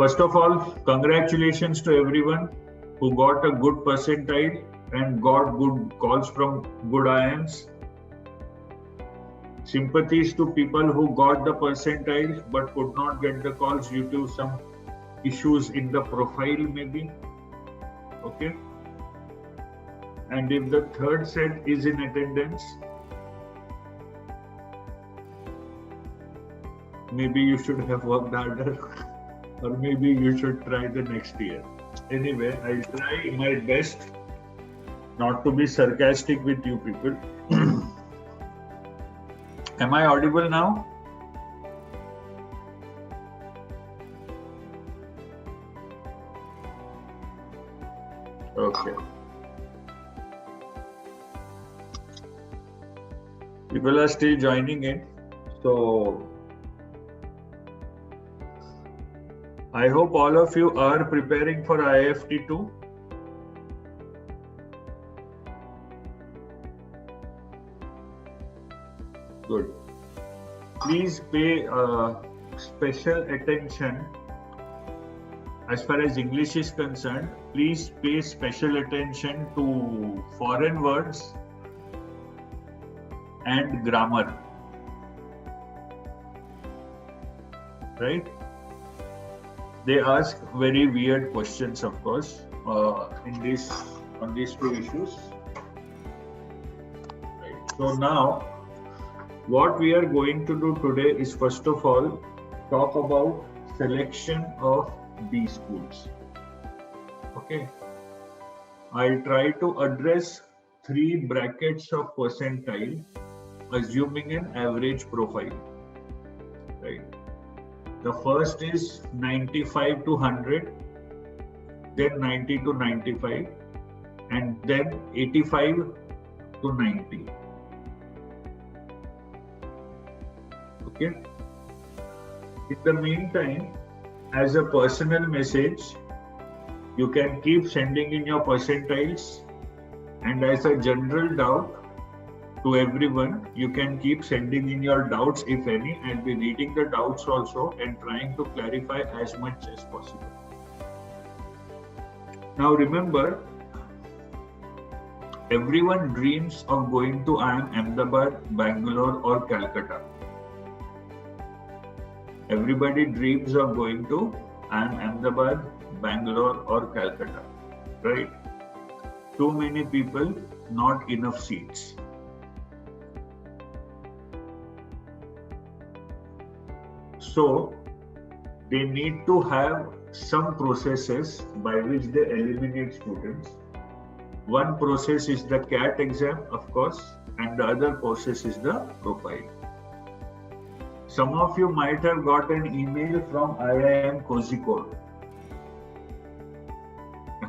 First of all, congratulations to everyone who got a good percentile and got good calls from good IIMs. Sympathies to people who got the percentile but could not get the calls due to some issues in the profile maybe. Okay. And if the third set is in attendance, maybe you should have worked harder or maybe you should try the next year. Anyway, I'll try my best not to be sarcastic with you people. Am I audible now? Okay. People are still joining in. So I hope all of you are preparing for IFT2. Good. Please pay special attention as far as English is concerned. Please pay special attention to foreign words and grammar. Right? They ask very weird questions, of course, on these two issues. Right. So now, what we are going to do today is first of all talk about selection of B schools. Okay. I'll try to address 3 brackets of percentile, assuming an average profile. Right. The first is 95 to 100, then 90 to 95, and then 85 to 90. Okay. In the meantime, as a personal message, you can keep sending in your percentiles, and as a general doubt to everyone, you can keep sending in your doubts if any. I'll be reading the doubts also and trying to clarify as much as possible. Now remember, everyone dreams of going to IIM Ahmedabad, Bangalore or Calcutta. Everybody dreams of going to IIM Ahmedabad, Bangalore or Calcutta, right? Too many people, not enough seats. So they need to have some processes by which they eliminate students. One process is the CAT exam, of course, and the other process is the profile. Some of you might have got an email from IIM Kozhikode.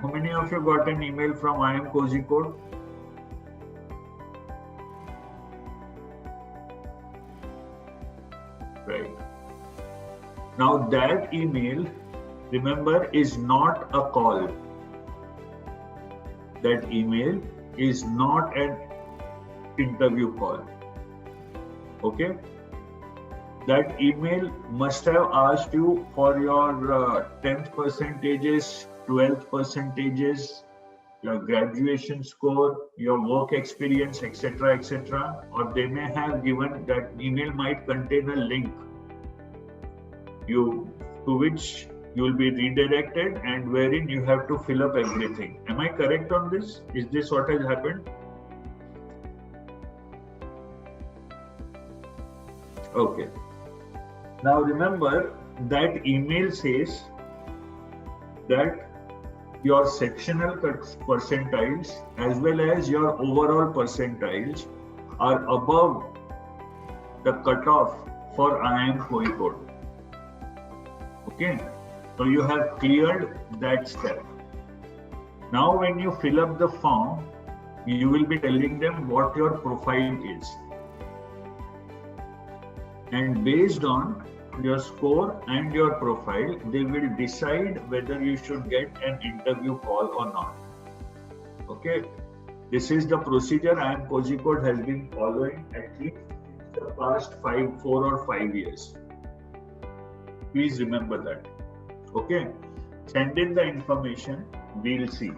How many of you got an email from IIM Kozhikode? Right. Now that email, remember, is not a call. That email is not an interview call. Okay? That email must have asked you for your 10th percentages, 12th percentages, your graduation score, your work experience, etc., etc. Or they may have given, that email might contain a link to which you will be redirected and wherein you have to fill up everything. Am I correct on this? Is this what has happened? Okay. Now remember, that email says that your sectional percentiles as well as your overall percentiles are above the cutoff for IIM Kozhikode. Okay, so you have cleared that step. Now when you fill up the form, you will be telling them what your profile is. And based on your score and your profile, they will decide whether you should get an interview call or not. Okay, this is the procedure IIM Kozhikode has been following at least in the past 4 or 5 years. Please remember that. Okay, send in the information, we'll see.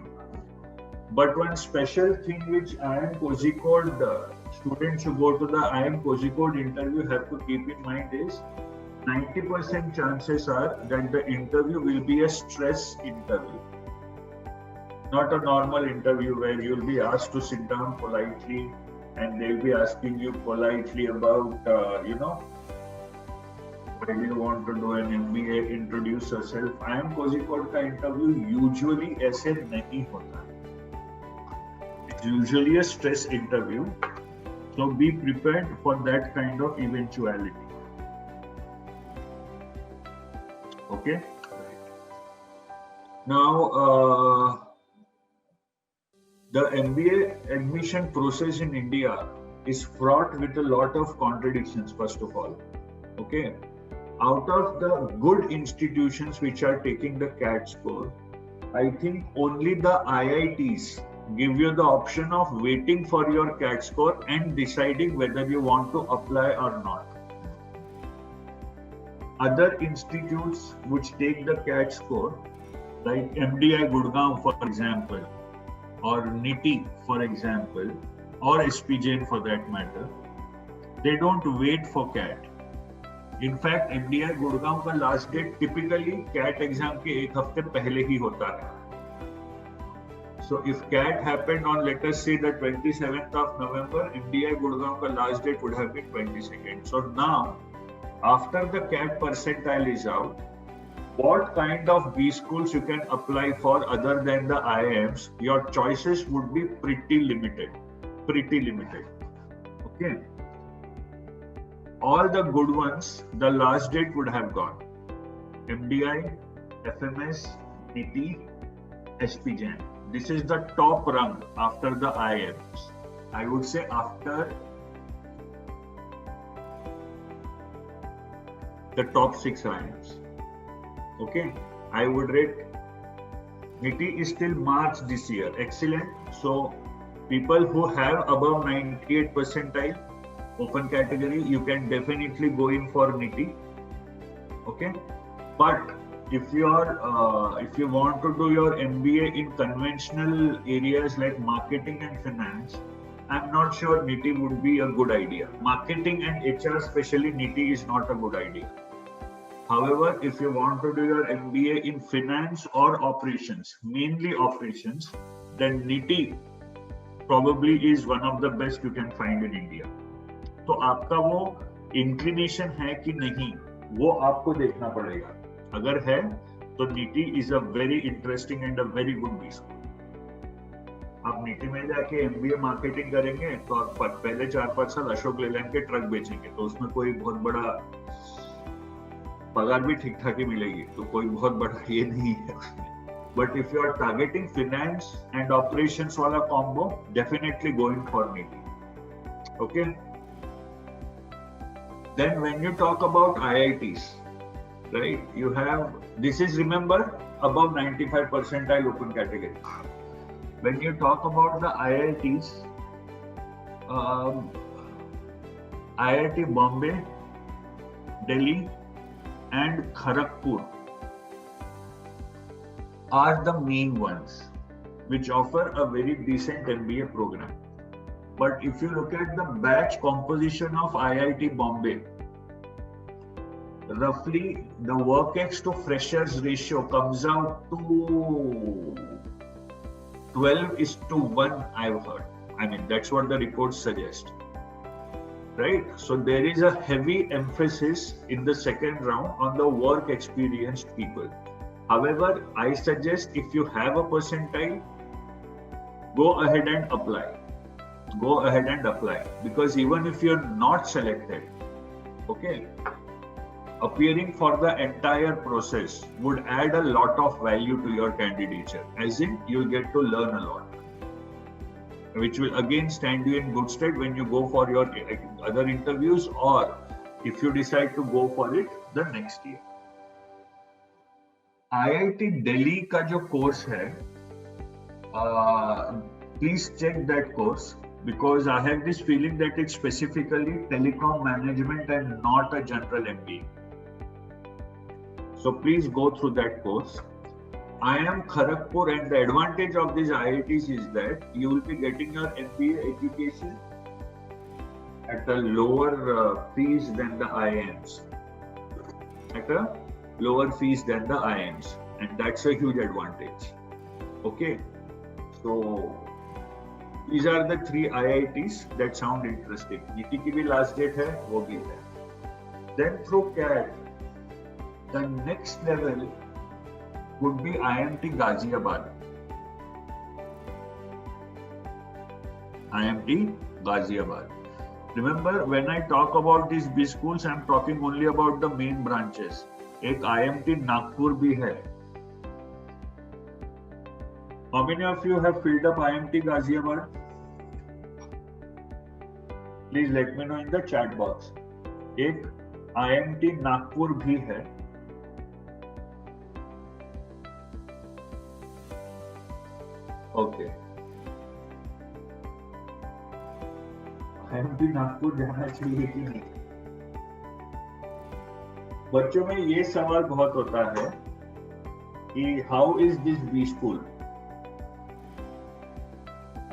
But one special thing which IIM Kozhikode students who go to the IIM Kozhikode interview have to keep in mind is 90% chances are that the interview will be a stress interview, not a normal interview where you'll be asked to sit down politely and they'll be asking you politely about, why do you want to do an MBA, introduce yourself. IIM Kozhikode का interview usually ऐसे नहीं होता. It's usually a stress interview, so be prepared for that kind of eventuality. Okay. Now, the MBA admission process in India is fraught with a lot of contradictions, first of all. Okay. Out of the good institutions which are taking the CAT score, I think only the IITs give you the option of waiting for your CAT score and deciding whether you want to apply or not. Other institutes which take the CAT score, like MDI Gurgaon, for example, or NITI, for example, or SP Jain for that matter, they don't wait for CAT. In fact, MDI Gurgaon का last date typically CAT exam के एक हफ्ते पहले ही होता है. So if CAT happened on, let us say, the 27th of November, MDI Gurgaon का last date would have been 22nd. So now, after the CAT percentile is out, what kind of B schools you can apply for other than the IIMs, your choices would be pretty limited. Okay. All the good ones, the last date would have gone. MDI, FMS, NITI, SP Jain. This is the top rung after the IIMs. I would say after the top 6 IIMs. Okay, I would rate NITI is still March this year. Excellent. So people who have above 98 percentile open category, you can definitely go in for NITI. Okay, but if you want to do your MBA in conventional areas like marketing and finance, I'm not sure NITI would be a good idea. Marketing and HR, especially NITI, is not a good idea. However, if you want to do your MBA in finance or operations, mainly operations, then NITI probably is one of the best you can find in India. तो आपका वो inclination है कि नहीं, वो आपको देखना पड़ेगा. अगर है तो NITI is a very interesting and a very good B school. आप NITI में जाके MBA मार्केटिंग करेंगे तो आप पहले 4-5 साल अशोक लेलैंड के ट्रक बेचेंगे, तो उसमें कोई बहुत बड़ा पगार भी ठीक ठाक ही मिलेगी, तो कोई बहुत बड़ा ये नहीं है. But if you are targeting finance and operations wala combo, definitely going for NITI. Okay. Then when you talk about IITs, right, you have, this is, remember, above 95 percentile open category. When you talk about the IITs, IIT Bombay, Delhi and Kharagpur are the main ones which offer a very decent MBA program. But if you look at the batch composition of IIT Bombay, roughly the WorkX to freshers ratio comes out to 12:1, I've heard. I mean, that's what the reports suggest. Right? So there is a heavy emphasis in the second round on the work experienced people. However, I suggest if you have a percentile, go ahead and apply. Go ahead and apply, because even if you're not selected, okay, appearing for the entire process would add a lot of value to your candidature, as in you'll get to learn a lot, which will again stand you in good stead when you go for your other interviews, or if you decide to go for it the next year. IIT Delhi का जो course है, please check that course, because I have this feeling that it's specifically telecom management and not a general MBA. So please go through that course. IIM Kharagpur, and the advantage of these IITs is that you will be getting your MBA education at a lower fees than the IIMs. At a lower fees than the IIMs, and that's a huge advantage. Okay, so these are the 3 IITs that sound interesting. NITI की भी last date है, वो भी है. Then through CAT, the next level would be IMT Ghaziabad. IMT Ghaziabad. Remember, when I talk about these B schools, I'm talking only about the main branches. एक IMT Nagpur भी है. How many of you have filled up IMT Ghaziabad? Please let me know in the chat box. एक IMT Nagpur भी है. Okay. IMT Nagpur जाना चाहिए कि नहीं? बच्चों में ये सवाल बहुत होता है कि how is this B school.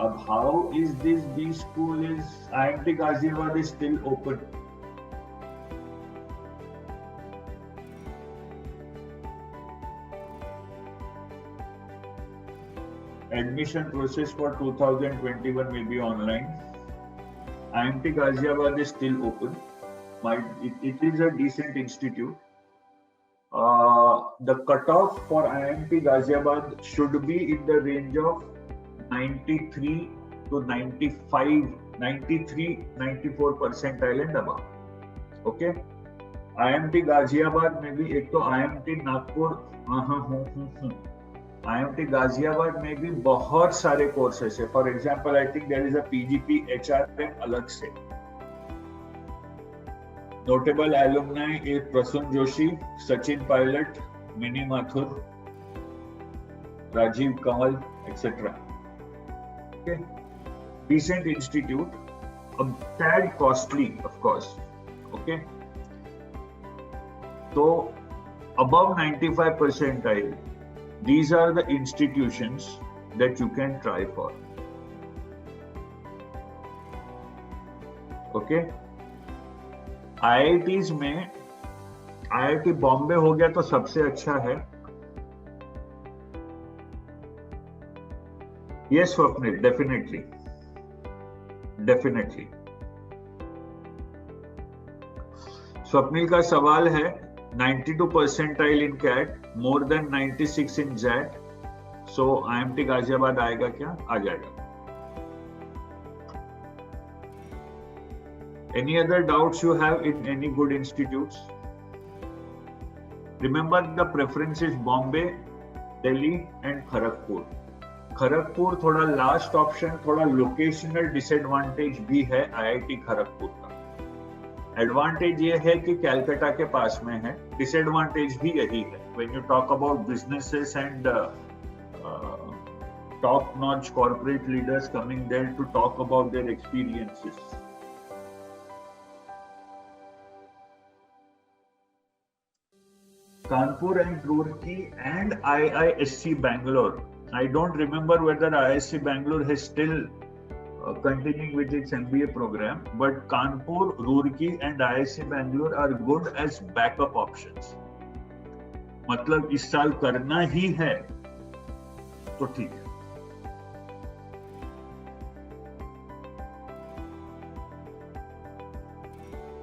अब how is this B school is IMT Ghaziabad is still open. Admission process for 2021 may be online. IMT Ghaziabad is still open. It is a decent institute. The cutoff for IMT Ghaziabad should be in the range of 93 to 95, 93, 94 percentile and above. Okay. IMT Ghaziabad में भी एक तो IMT Nagpur, IMT Ghaziabad में भी बहुत सारे courses है. For example I think there is a PGP HRM अलग से. Notable alumni is Prasoon Joshi, Sachin Pilot, Mini Mathur, Rajeev Kanwal, etc. Okay, decent institute, a tad costly of course. Okay, so above 95 percentile, these are the institutions that you can try for. Okay. IITs में IIT Bombay हो गया तो सबसे अच्छा है. Yes, Swapnil, definitely. Swapnil का सवाल है 92 percentile in CAT, more than 96 in JAT. So IMT Ghaziabad आएगा क्या? आ जाएगा. Any other doubts you have in any good institutes? Remember, the preference is Bombay, Delhi and Kharagpur. Kharagpur थोड़ा लास्ट ऑप्शन, थोड़ा locational disadvantage भी है IIT Kharagpur का. Advantage ये है कि कैलकाटा के पास में है, डिसएडवांटेज भी यही है. When you talk about businesses and top notch corporate leaders coming there to talk about their experiences. Kanpur and Roorkee and IISc Bangalore. I don't remember whether IISc Bangalore has still continuing with its MBA program, but Kanpur, Roorkee and IISc Bangalore are good as backup options. मतलब इस साल करना ही है तो ठीक है.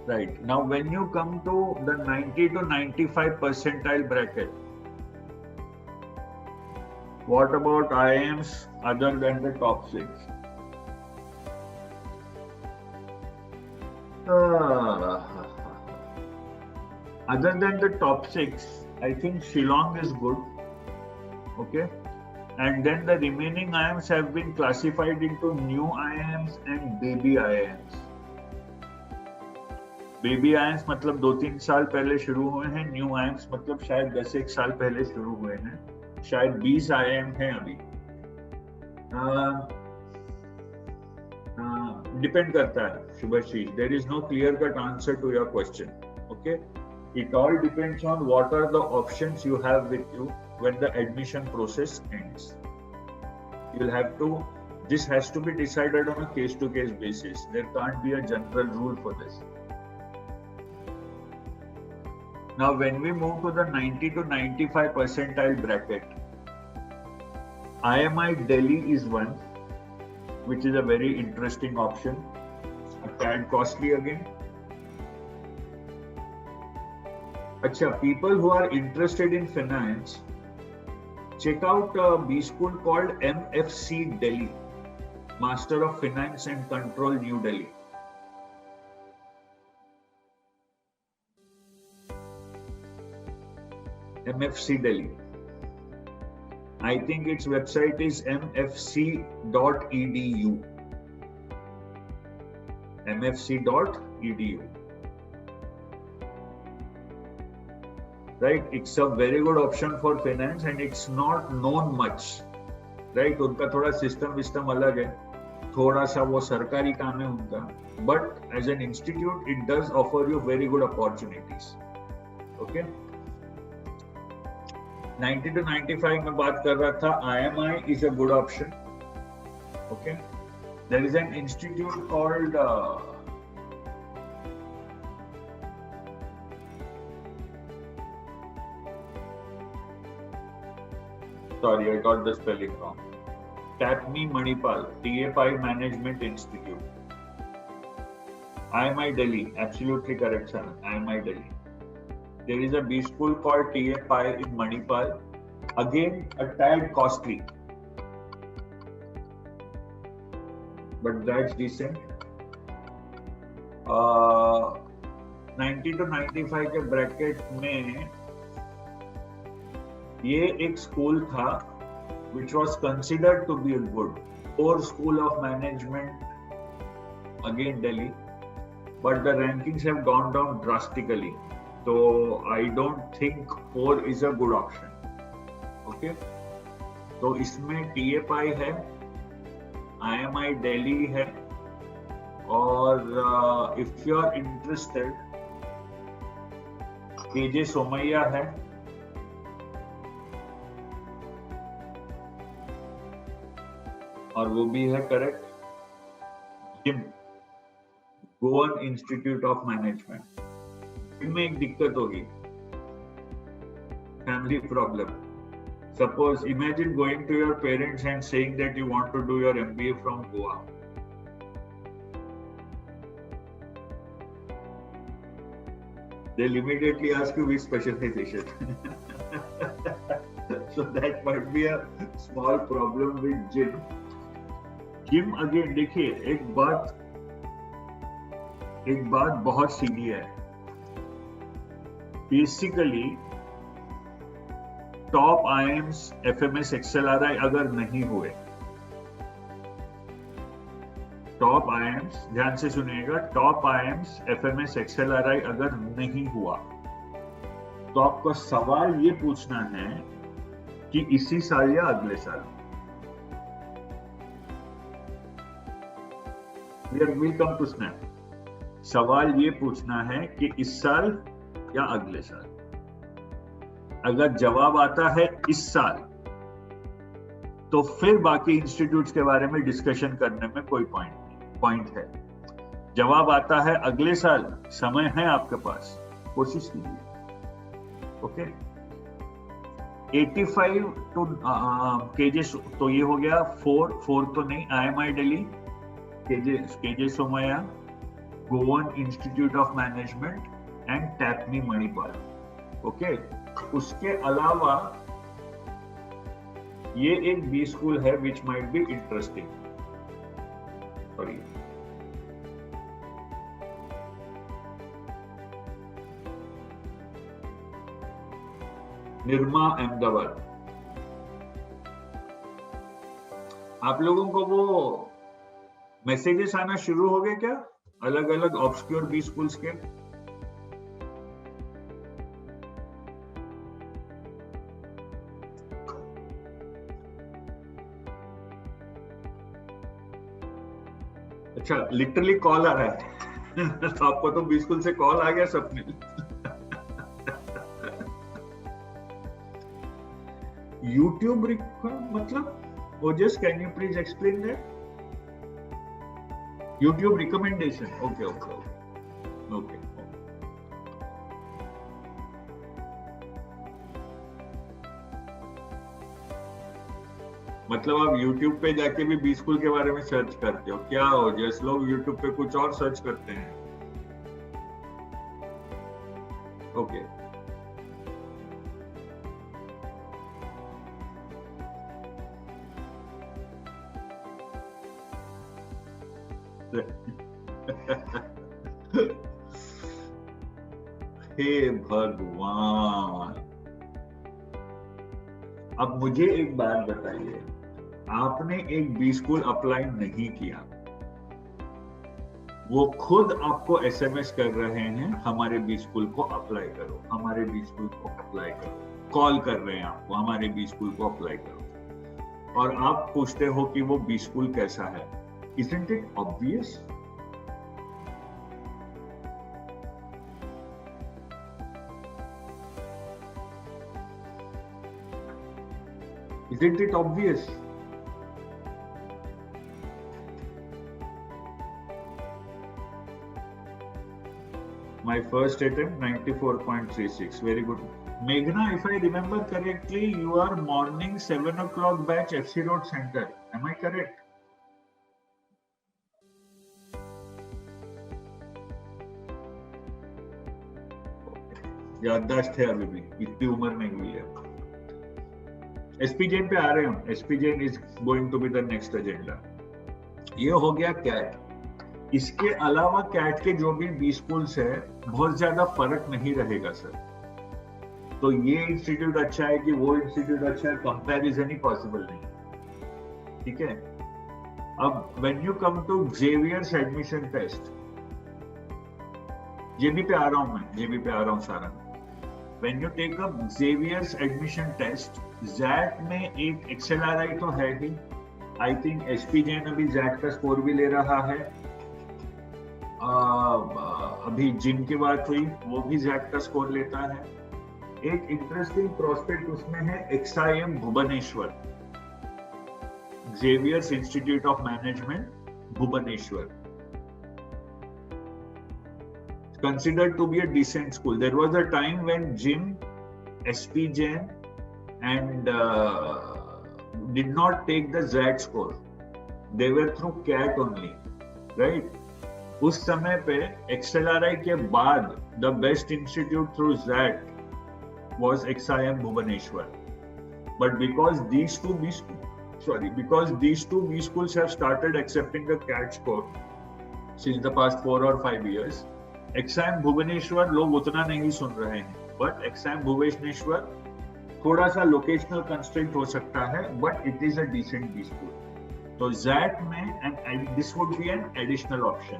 Right. Now, when you come to the 90 to 95 percentile bracket, what about IIMs other than the top 6? Other than the top 6, I think Shillong is good. Okay. And then the remaining IIMs have been classified into new IIMs and baby IIMs. Baby ions मतलब 2-3 साल पहले शुरू हुए हैं. New ions मतलब शायद 10-1 साल पहले शुरू हुए हैं. शायद 20 आईएम हैं अभी. डिपेंड करता है Shubhashree. There is no clear cut answer to your question. Okay, It all depends on what are the options you have with you when the admission process ends. You'll have to, this has to be decided on a case-to-case basis. There can't be a general rule for this. Now, when we move to the 90 to 95 percentile bracket, IMI Delhi is one, which is a very interesting option. A tad costly again. Acha, people who are interested in finance, check out a B school called MFC Delhi, Master of Finance and Control, New Delhi. MFC Delhi. I think its website is mfc.edu. mfc.edu. Right, it's a very good option for finance and it's not known much. Right, उनका थोड़ा system अलग है, थोड़ा सा वो सरकारी काम है उनका, but as an institute it does offer you very good opportunities. Okay. 90 to 95 में बात कर रहा था, IMI is a good option. Okay. There is an institute called sorry, I got the spelling wrong. TAPMI Manipal, TAPI Management Institute. IMI Delhi, absolutely correct, sir. IMI Delhi. There is a B school called TAPI in Manipal. Again, a tad costly, but that's decent. 90 to 95 के bracket में ये एक school था which was considered to be a good core school of management, again Delhi, but the rankings have gone down drastically, so I don't think 4 is a good option. Okay, तो इसमें TAPI है, IMI Delhi है, और if you are interested KJ Somaiya है, और वो भी है correct, gym, Goan institute of management. इनमें एक दिक्कत होगी, family problem. Suppose, imagine going to your parents and saying that you want to do your MBA from Goa. They'll immediately ask you which specialization. So that might be a small problem with gym. Gym again, देखिए एक बात बहुत सीधी है. Basically, top IIMs FMS XLRI अगर नहीं हुए, top IIMs, ध्यान से सुनिएगा, टॉप IIMs FMS XLRI अगर नहीं हुआ तो आपको सवाल ये पूछना है कि इसी साल या अगले साल. Will come to SNAP. सवाल ये पूछना है कि इस साल या अगले साल. अगर जवाब आता है इस साल, तो फिर बाकी इंस्टीट्यूट्स के बारे में डिस्कशन करने में कोई पॉइंट है. जवाब आता है अगले साल, समय है आपके पास, कोशिश कीजिए. ओके, 85 टू केजे, तो ये हो गया 4 तो नहीं, IMI Delhi, KJ Somaiya, Goa institute of management and TAPMI Manipal. Okay, उसके अलावा ये एक बी स्कूल है which might be interesting. Sorry, Nirma Ahmedabad. आप लोगों को वो मैसेजेस आना शुरू हो गए क्या, अलग अलग ऑब्सक्योर बी स्कूल्स के? अच्छा, लिटरली कॉल आ रहा है. तो आपको तो बी स्कूल से कॉल आ गया सपने. YouTube मतलब Ojas, can you please explain that? YouTube recommendation. Okay. मतलब आप YouTube पे जाके भी बी स्कूल के बारे में सर्च करते हो क्या? हो जैसे लोग YouTube पे कुछ और सर्च करते हैं. ओके. हे भगवान. अब मुझे एक बात बताइए, आपने एक बी स्कूल अप्लाई नहीं किया, वो खुद आपको एसएमएस कर रहे हैं हमारे बी स्कूल को अप्लाई करो, हमारे बी स्कूल को अप्लाई करो, कॉल कर रहे हैं आपको हमारे बी स्कूल को अप्लाई करो, और आप पूछते हो कि वो बी स्कूल कैसा है. Isn't it obvious? Isn't it obvious? My first attempt 94.36. Very good. Meghna, if I remember correctly, you are morning 7 o'clock batch FC Road Center. Am I correct? याददाश्त है अभी भी, इतनी उम्र नहीं हुई है. एसपी जैन पे आ रहे हैं. SP Jain is going to be the next agenda. ये हो गया कैट. इसके अलावा कैट के जो भी बी स्कूल्स है बहुत ज्यादा फर्क नहीं रहेगा सर. तो ये इंस्टीट्यूट अच्छा है कि वो इंस्टीट्यूट अच्छा है, कंपैरिजन ही पॉसिबल नहीं. ठीक है. अब when you come to Xavier's admission test, जेबी पे आ रहा हूं मैं, जेबी पे आ रहा हूं सारा. When you take up Xavier's admission test, ZAT में एक XLRI तो है ही. I think SP जैन अभी ZAT का स्कोर भी ले रहा है. अभी जिम की बात हुई, वो भी ZAT का स्कोर लेता है. एक इंटरेस्टिंग प्रोस्पेक्ट उसमें है XIM Bhubaneswar, Xavier's Institute of Management Bhubaneswar, considered to be a decent school. There was a time when Jim, SP Jain and did not take the ZAT score. They were through CAT only, right? उस समय पे XLRI के बाद the best institute through ZAT was XIM Bhubaneswar. But because these two B schools have started accepting the CAT score since the past 4 or 5 years, XIM Bhubaneswar लोग उतना नहीं सुन रहे हैं. बट XIM भुवनेश्वर थोड़ा सा लोकेशनल कंस्ट्रेंट हो सकता है, but it is a decent B school. तो ZAT में and this would be an additional option.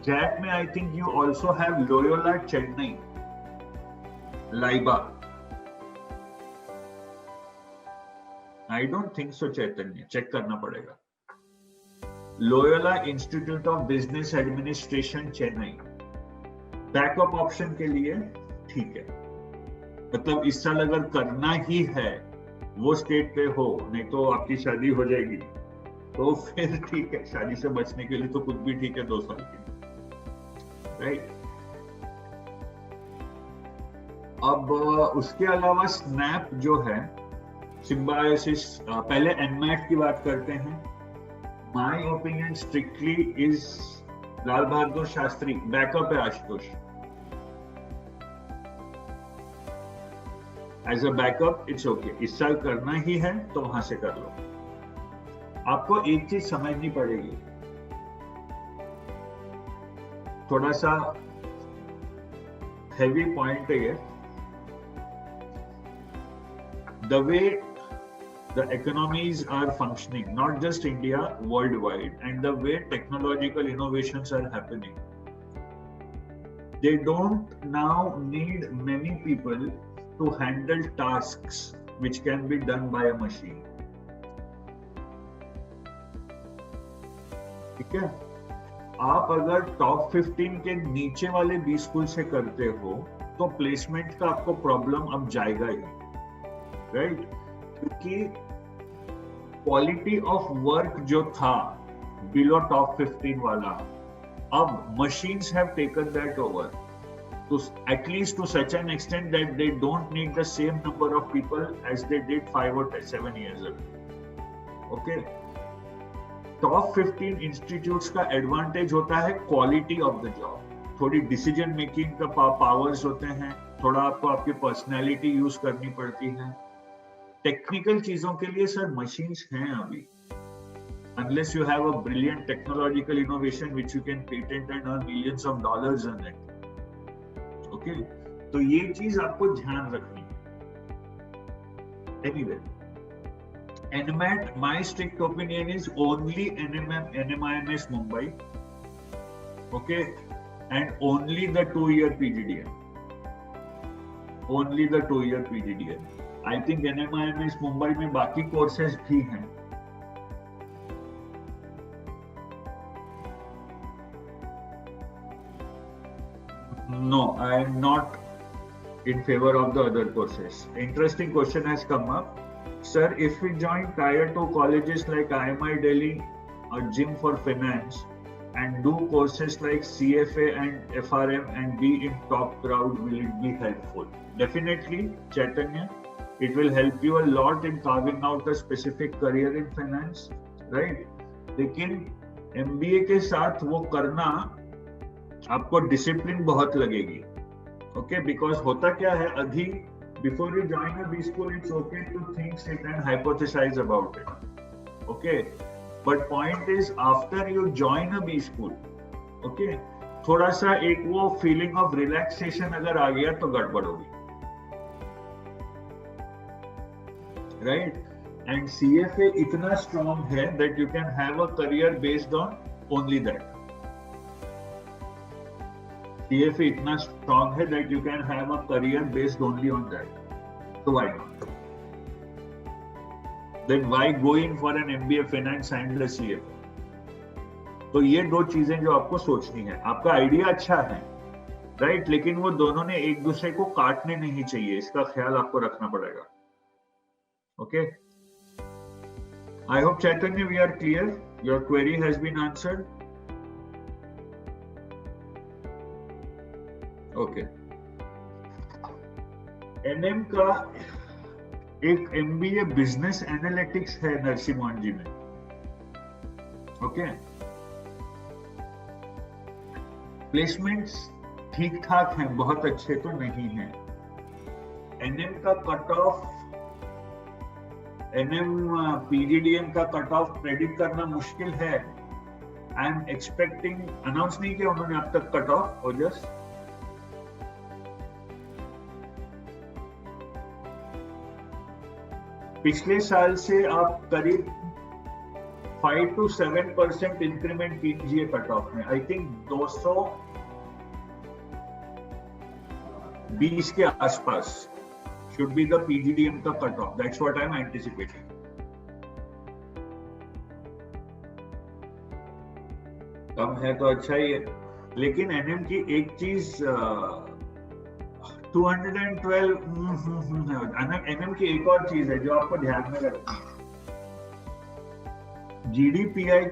ZAT में I think you also have Loyola Chennai, LIBA. I don't think so Chaitanya, check करना पड़ेगा. Loyola institute of business administration Chennai backup option के लिए ठीक है. मतलब इस साल अगर करना ही है, वो स्टेट पे हो, नहीं तो आपकी शादी हो जाएगी, तो फिर ठीक है. शादी से बचने के लिए तो कुछ भी ठीक है 2 साल की, राइट. अब उसके अलावा स्नैप जो है, सिम्बायोसिस, पहले एनमैट की बात करते हैं. My opinion strictly is Lal Bahadur Shastri. Backup है Ashutosh. As a backup it's okay. इस साल करना ही है तो वहां से कर लो. आपको एक चीज समझनी पड़ेगी, थोड़ा सा हेवी पॉइंट है ये. The way the economies are functioning, not just India, worldwide, and the way technological innovations are happening, they don't now need many people to handle tasks which can be done by a machine. ठीक है. आप अगर top 15 के नीचे वाले B school से करते हो तो प्लेसमेंट का आपको प्रॉब्लम अब जाएगा ही, राइट. क्योंकि क्वालिटी ऑफ वर्क जो था बिलो टॉप 15 वाला, अब machines have taken that over to at least to such an extent that they don't need the same number of people as they did 5 or 7 years ago. Okay, top 15 institutes का advantage होता है quality of the job, थोड़ी decision making का powers होते हैं, थोड़ा आपको आपकी पर्सनैलिटी यूज करनी पड़ती है। टेक्निकल चीजों के लिए सर मशीन्स हैं अभी, unless you have a brilliant technological innovation which you can patent and earn millions of dollars on it. Okay, तो ये चीज आपको ध्यान रखनी है। Anyway, NMAT, my strict opinion is only NMIMS Mumbai, okay, and only the 2-year PGDM. Only the 2-year PGDM. I think NMIMS Mumbai में बाकी courses भी हैं। No, I am not in favor of the other courses. Interesting question has come up. Sir, if we join tier 2 colleges like IMI Delhi or GIM for finance and do courses like CFA and FRM and be in top crowd, will it be helpful? Definitely, Chaitanya. It will help you a lot in carving out a specific career in finance, right? लेकिन MBA के साथ वो करना आपको discipline बहुत लगेगी। Okay, because होता क्या है, अभी before you join a B school it's okay to think, sit and hypothesize about it. Okay, but point is after you join a B school, okay, थोड़ा सा एक वो फीलिंग ऑफ रिलैक्सेशन अगर आ गया तो गड़बड़ होगी, राइट? एंड CFA इतना स्ट्रॉन्ग है that you can have a career based on only that. CFA इतना strong है that you can have a career based only on that. So why not? Then why go in for an MBA Finance and a CFA? तो ये दो चीजें जो आपको सोचनी है। आपका आइडिया अच्छा है, राइट, लेकिन वो दोनों ने एक दूसरे को काटने नहीं चाहिए, इसका ख्याल आपको रखना पड़ेगा। Okay, I hope Chaitanya we are clear. Your query has been answered. Okay, NM का एक MBA बिजनेस एनालिटिक्स है नरसिम्हन जी में। ओके, प्लेसमेंट्स ठीक ठाक हैं, बहुत अच्छे तो नहीं हैं। NM का कट ऑफ, NM PGDM का कट ऑफ प्रेडिक्ट करना मुश्किल है। आई एम एक्सपेक्टिंग, अनाउंस नहीं किया उन्होंने अब तक कट ऑफ, और जस्ट पिछले साल से आप करीब 5 to 7% इंक्रीमेंट कीजिए कट ऑफ में। आई थिंक 220 के आसपास should be the PGDM का cut off. That's what I'm anticipating. कम है तो अच्छा ही है, लेकिन NM की एक चीज 212 NM की एक और चीज है जो आपको ध्यान में रखनी है। GDPI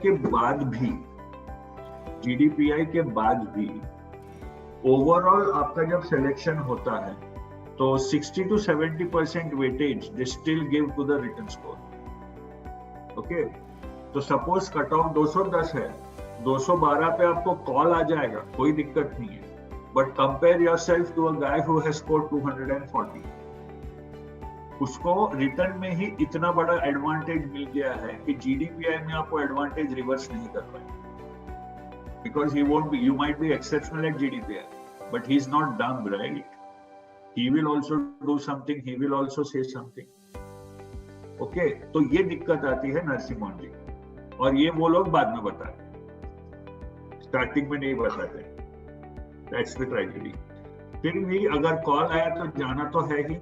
के बाद भी ओवरऑल आपका जब सिलेक्शन होता है तो 60 to 70% वेटेज दे still give to the written score. Okay, तो सपोज कट ऑफ 210 है, 212 पे आपको कॉल आ जाएगा, कोई दिक्कत नहीं है। But compare yourself to a guy who has scored 240. उसको रिटर्न में ही इतना बड़ा एडवांटेज मिल गया है कि GDPI में आपको एडवांटेज रिवर्स नहीं कर पाएंगे, because he won't be, you might be exceptional at GDPI, but he's not dumb, right? He will also do something, he will also say something. Okay, तो ये दिक्कत आती है नरसिम्हन जी, और ये वो लोग बाद में बताते, स्टार्टिंग में नहीं बताते। That's the tragedy. फिर भी अगर कॉल आया तो जाना तो है ही,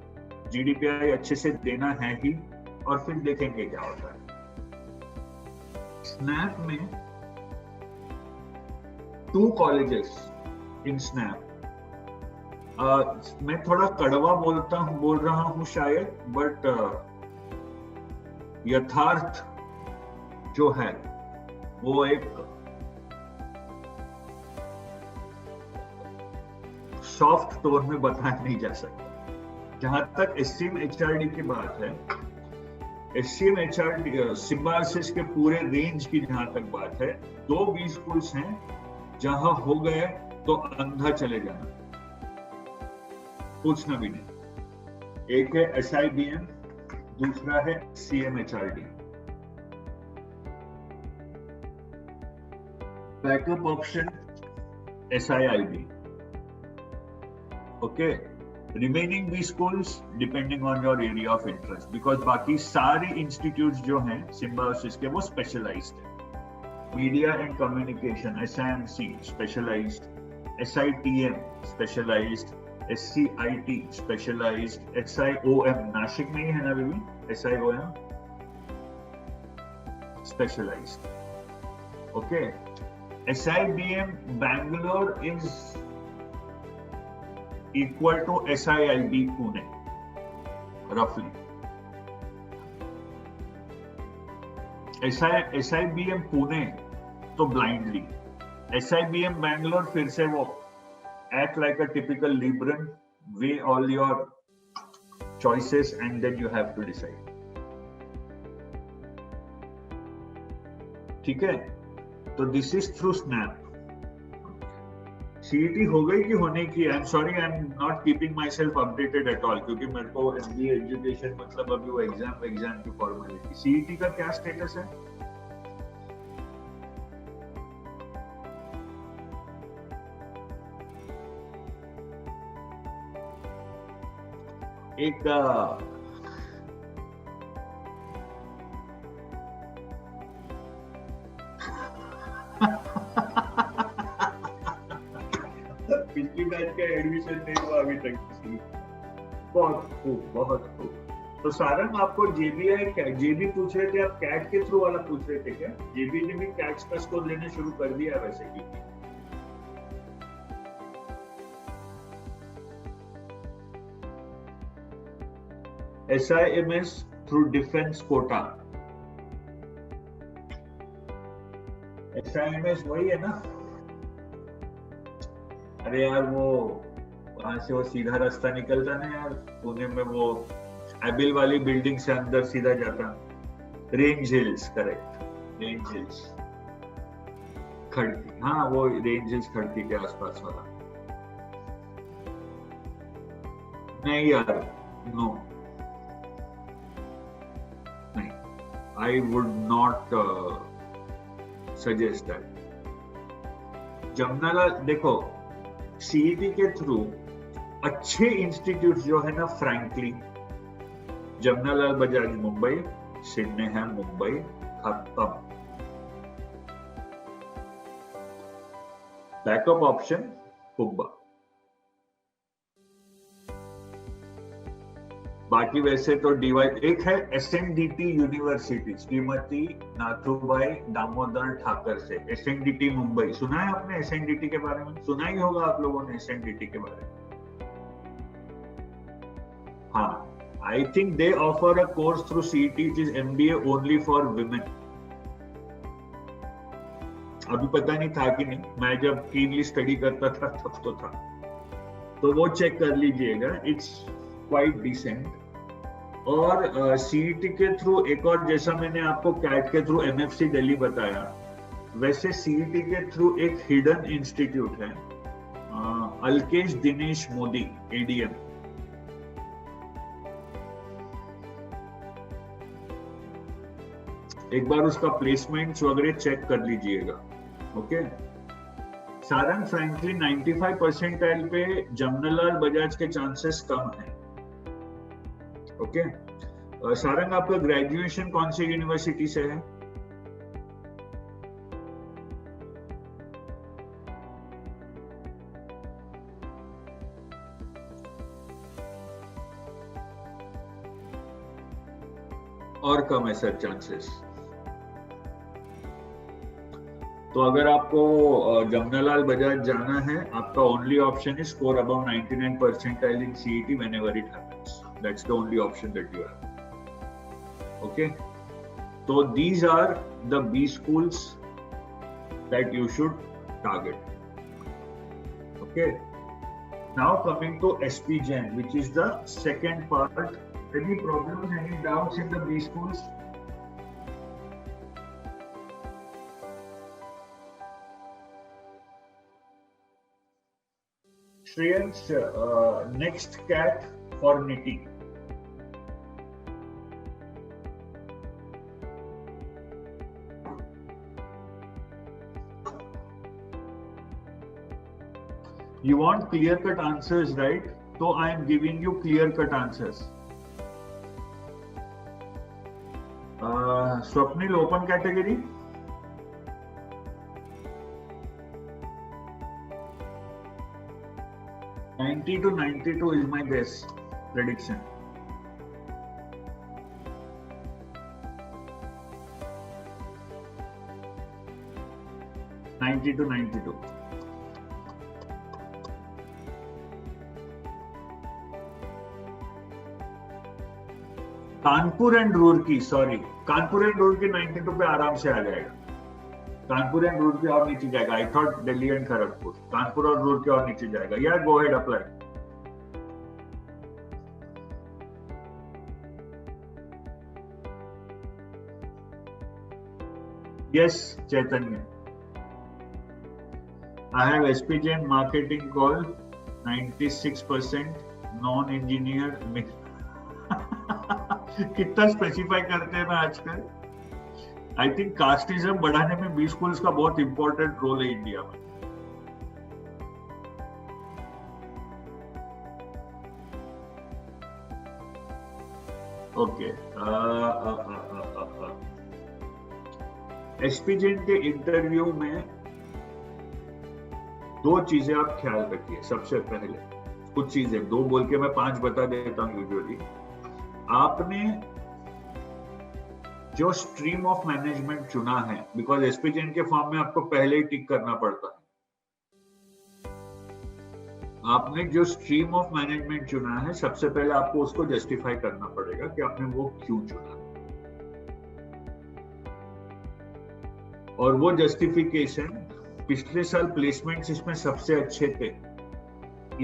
GDPI अच्छे से देना है ही, और फिर देखेंगे क्या होता है। स्नैप में 2 colleges in स्नैप, मैं थोड़ा कड़वा बोल रहा हूँ शायद, बट यथार्थ जो है वो एक सॉफ्ट टोन में बताया नहीं जा सकता। जहां तक एससीएम एचआरडी की बात है, एससीएम एचआरडी सिम्बायोसिस के पूरे रेंज की जहां तक बात है, 2 बी स्कूल्स हैं जहां हो गए तो अंधा चले जाना, पूछना भी नहीं। एक है SIBM, दूसरा है CMHRD। Backup option SIIB। Okay, remaining B schools depending on your area of interest, because बाकी सारी इंस्टीट्यूट्स जो हैं सिम्बायोसिस के वो स्पेशलाइज्ड है। Media and communication SIMC specialised, SITM specialised, SCIT specialised, SIOM Nashik में ही है ना baby, SIOM specialised. Okay, SIBM Bangalore is equal to SIIB Pune roughly। SIBM Pune तो blindly, SIBM बैंगलोर फिर से वो act like a typical Libran, weigh all your choices and then you have to decide। ठीक है, तो this is through Snap। CET हो गई कि होने की? I am sorry, I am not keeping my self updated at all, क्योंकि मेरे को MBA एजुकेशन मतलब अभी वो एग्जाम की फॉर्मेलिटी। सीईटी का क्या स्टेटस है? एक पिछली बैच का एडमिशन नहीं हुआ अभी तक किसी। बहुत खूब, बहुत खूब। तो सारंग आपको जेबी पूछ रहे थे, आप कैट के थ्रू वाला पूछ रहे थे क्या? जेबी ने भी कैट्स का स्कोर लेने शुरू कर दिया वैसे ही। SIMS through defence quota. SIMS वही है ना? अरे यार वो वहां से वो सीधा रास्ता निकलता ना यार, पुणे में वो एबिल वाली बिल्डिंग से अंदर सीधा जाता, range hills, correct, range hills Khadki, हाँ वो रेंज हिल्स खड़की के आसपास वाला। नहीं यार, नो, नहीं, I would not suggest that. Jamnalal देखो, सीईटी के थ्रू अच्छे इंस्टीट्यूट जो है ना, फ्रैंकली जमनालाल बजाज मुंबई, सिडनेहम मुंबई, खत्म। बैकअप ऑप्शन कुब्बा। बाकी वैसे तो डीवाई एक है SNDT यूनिवर्सिटी, श्रीमती नाथुबाई दामोदर ठाकर से, SNDT मुंबई। सुना है आपने SNDT के बारे में? सुना ही होगा आप लोगों ने SNDT के बारे में। हाँ, I think they offer a course through CET which is MBA only for women। अभी पता नहीं था कि नहीं, मैं जब कीनली स्टडी करता था तब तो था, तो वो चेक कर लीजिएगा, इट्स क्वाइट डिसेंट। और CET के थ्रू एक और, जैसा मैंने आपको कैट के थ्रू MFC दिल्ली बताया, वैसे CET के थ्रू एक हिडन इंस्टीट्यूट है, अल्केश दिनेश मोदी, ADM। एक बार उसका प्लेसमेंट्स वगैरह चेक कर लीजिएगा। ओके, सारंग फ्रैंकली 95 परसेंटाइल पे जमनालाल बजाज के चांसेस कम हैं। ओके, सारंग आपका ग्रेजुएशन कौन सी यूनिवर्सिटी से है? और कम है सर चांसेस। तो अगर आपको जमनालाल बजाज जाना है, आपका only option is score above 99 percentile in CET whenever it happens. That's the only option that you have. Okay, So these are the B schools that you should target. Okay. Now coming to SP Jain, which is the second part. Any problems, any doubts in the B schools? Shreyansh, next cat for NITI. You want clear-cut answers, right? So I am giving you clear-cut answers. Swapnil, open category. $90 to $92 is my guess prediction. $90 to $92. Kanpur and Roorkee, sorry, Kanpur and Roorkee 92 पे आराम से आ जाएगा. Kanpur and Roorkee और नीचे जाएगा. I thought Delhi and Kharagpur. Kanpur और रुड़की और नीचे जाएगा. यार go head apply. Yes Chaitanya. I have SP Jain marketing call 96% non engineer. कितना स्पेसिफाई करते हैं ना आजकल. आई थिंक कास्टिज्म बढ़ाने में बी स्कूल्स का बहुत इंपॉर्टेंट रोल है इंडिया में. ओके. SP Jain के इंटरव्यू में दो चीजें आप ख्याल रखिए. सबसे पहले कुछ चीजें, दो बोल के मैं 5 बता देता हूँ यूजुअली. आपने जो स्ट्रीम ऑफ मैनेजमेंट चुना है, बिकॉज SP Jain के फॉर्म में आपको पहले ही टिक करना पड़ता है. आपने जो स्ट्रीम ऑफ मैनेजमेंट चुना है, सबसे पहले आपको उसको जस्टिफाई करना पड़ेगा कि आपने वो क्यों चुना. और वो जस्टिफिकेशन, पिछले साल प्लेसमेंट्स इसमें सबसे अच्छे थे,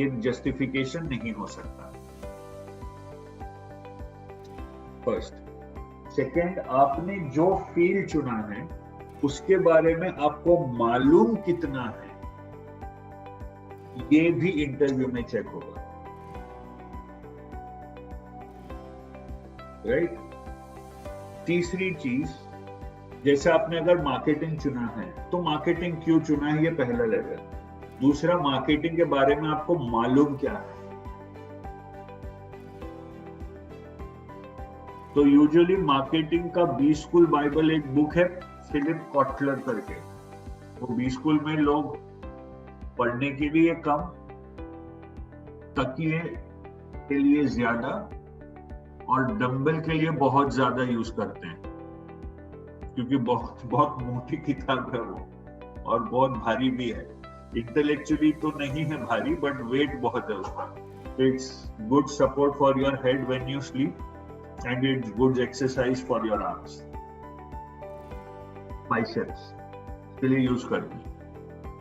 ये जस्टिफिकेशन नहीं हो सकता. फर्स्ट. सेकेंड, आपने जो फील्ड चुना है उसके बारे में आपको मालूम कितना है, ये भी इंटरव्यू में चेक होगा. राइट. तीसरी चीज, जैसे आपने अगर मार्केटिंग चुना है तो मार्केटिंग क्यों चुना है, ये पहला लेवल. दूसरा, मार्केटिंग के बारे में आपको मालूम क्या है. तो यूजुअली मार्केटिंग का बी स्कूल बाइबल एक बुक है फिलिप कॉटलर करके. वो बी स्कूल में लोग पढ़ने के लिए कम, तकिए के लिए ज्यादा और डंबल के लिए बहुत ज्यादा यूज करते हैं, क्योंकि बहुत बहुत मोटी किताब है वो और बहुत भारी भी है. इंटेलेक्चुअली तो नहीं है भारी, बट वेट बहुत है उसका. It's good support for your head when you sleep and it's good exercise for your arms, biceps के लिए यूज करते हैं.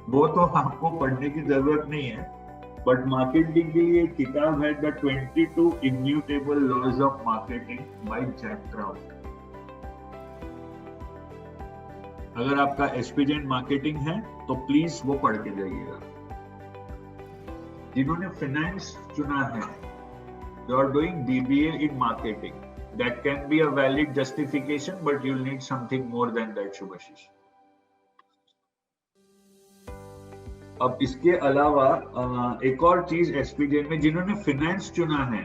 वो तो आपको पढ़ने की जरूरत नहीं है, बट मार्केटिंग के लिए किताब है the 22 immutable laws of marketing by Jack Trout. अगर आपका SP Jain मार्केटिंग है तो प्लीज वो पढ़ के जाइएगा. जिन्होंने फाइनेंस चुना है, you are doing BBA in marketing. That can be a valid justification, but you'll need something more than that, Shubhashish. अब इसके अलावा एक और चीज SP Jain में, जिन्होंने फाइनेंस चुना है,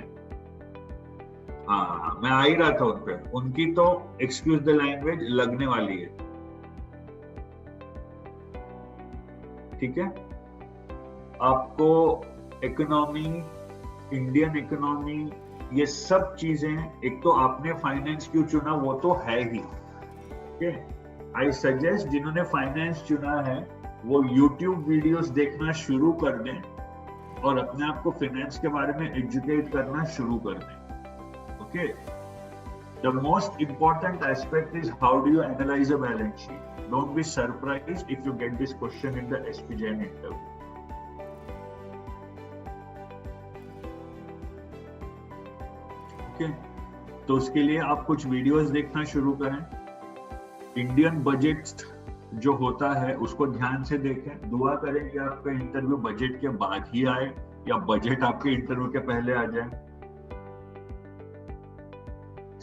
हाँ मैं आ ही रहा था उन पे, उनकी तो एक्सक्यूज द लैंग्वेज लगने वाली है. ठीक है. आपको इकोनॉमी, इंडियन इकोनॉमी, ये सब चीजें, एक तो आपने फाइनेंस क्यों चुना वो तो है ही. ओके. आई सजेस्ट जिन्होंने फाइनेंस चुना है वो YouTube वीडियोस देखना शुरू कर दें और अपने आप को फाइनेंस के बारे में एजुकेट करना शुरू कर दें. Okay. The most important aspect is how do you analyze a balance sheet. Don't be surprised if you get this question in the SPJN interview. Okay, तो उसके लिए आप कुछ वीडियोस देखना शुरू करें. इंडियन बजट जो होता है उसको ध्यान से देखें. दुआ करें कि आपका इंटरव्यू बजट के बाद ही आए या बजट आपके इंटरव्यू के पहले आ जाए.